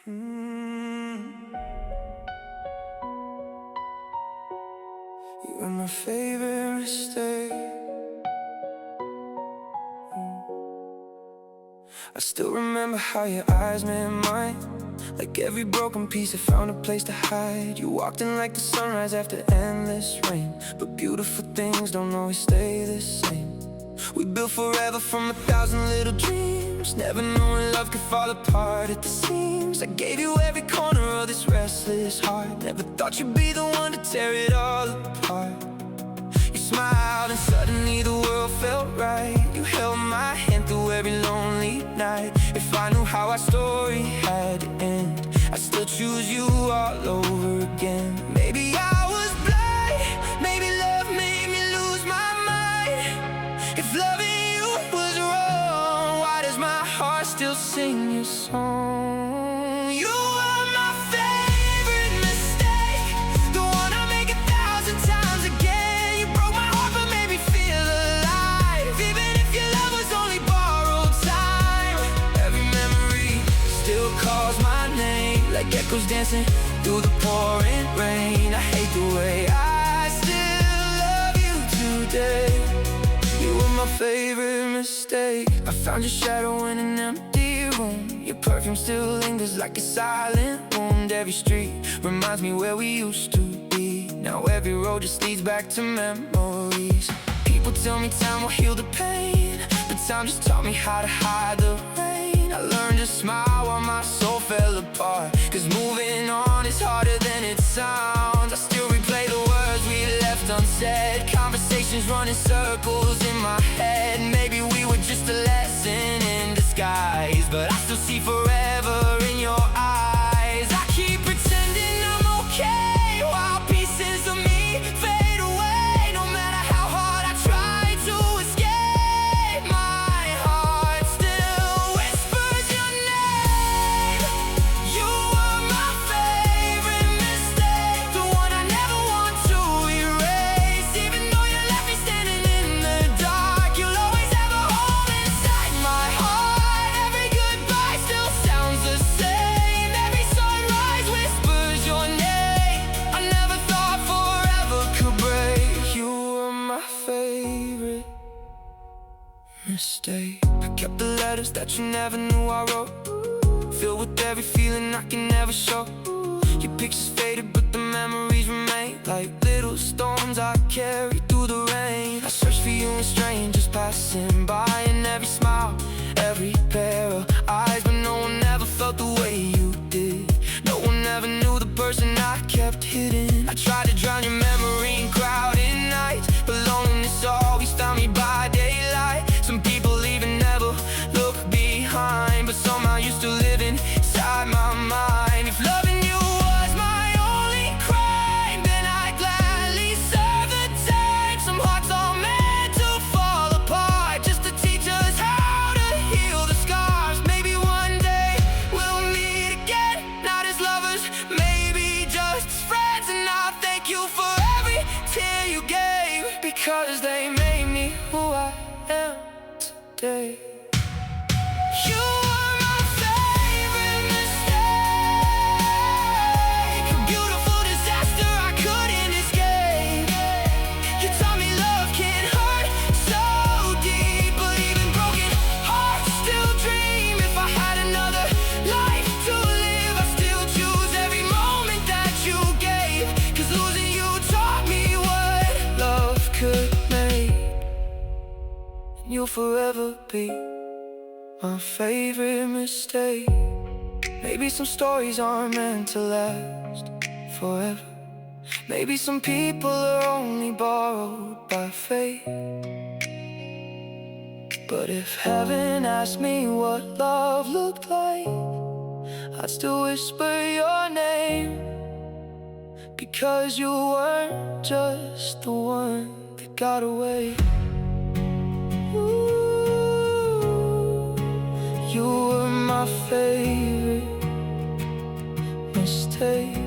You were my favorite mistake. I still remember how your eyes met mine. Like every broken piece, I found a place to hide. You walked in like the sunrise after endless rain. But beautiful things don't always stay the same. We built forever from 1,000 little dreams, never knowing love could fall apart at the seams. I gave you every corner of this restless heart. Never thought you'd be the one to tear it all apart. You smiled and suddenly the world felt right. You held my hand through every lonely night. If I knew how our story had to end, I'd still choose you all over again. Maybe I was blind, maybe love made me lose my mind. If loving you was wrong, why does my heart still sing your song? You were my favorite mistake, the one I make 1,000 times again. You broke my heart but made me feel alive, even if your love was only borrowed time. Every memory still calls my name, like echoes dancing through the pouring rain. I hate the way I still love you today. You were my favorite mistake. I found your shadow in an empty room. Your perfume still lingers like a silent wound. Every street reminds me where we used to be. Now every road just leads back to memories. People tell me time will heal the pain, but time just taught me how to hide the rain. I learned to smile while my soul fell apart, 'cause moving on is harder than it sounds. I still replay the words we left unsaid, conversations run in circles in my head. Maybe we were just a lesson in disguise, but I still see forever in your eyes. I keep pretending I'm okay while pieces of me fade away. No matter how hard I try to escape, my heart still whispers your name. You were my favorite mistake, the one I never want to erase. Even though you left me standing in the dark, you'll always have a home inside my heart. Every goodbye still sounds the same. Every sunrise whispers your name. I never thought forever could break. You were my favorite mistake. I kept the letters that you never knew I wrote, filled with every feeling I can never show. Your pictures faded but the memories remain, like little storms I carry through the rain. I searched for you in strangers passing by, and every smile, every pair of eyes, but no one ever felt the way you did. No one ever knew the person I kept hidden. I tried to drown your memory in crowded nights, but loneliness always found me by daylight. Some people leave and never look behind, but somehow you're still living inside my mind. If loving you was my only crime, then I'd gladly serve the time. Some hearts are meant to fall apart, just to teach us how to heal the scars. Maybe one day we'll meet again, not as lovers, maybe just as friends. And I'll thank you for every tear you gave, because they made me who I am today. You were my favorite mistake, a beautiful disaster I couldn't escape. You taught me love can hurt so deep, but even broken hearts still dream. If I had another life to live, I'd still choose every moment that you gave, 'cause losing you taught me what love could make. And you'll forever be my favorite mistake. Maybe some stories aren't meant to last forever. Maybe some people are only borrowed by fate. But if heaven asked me what love looked like, I'd still whisper your name, because you weren't just the one that got away. You were my favorite mistake.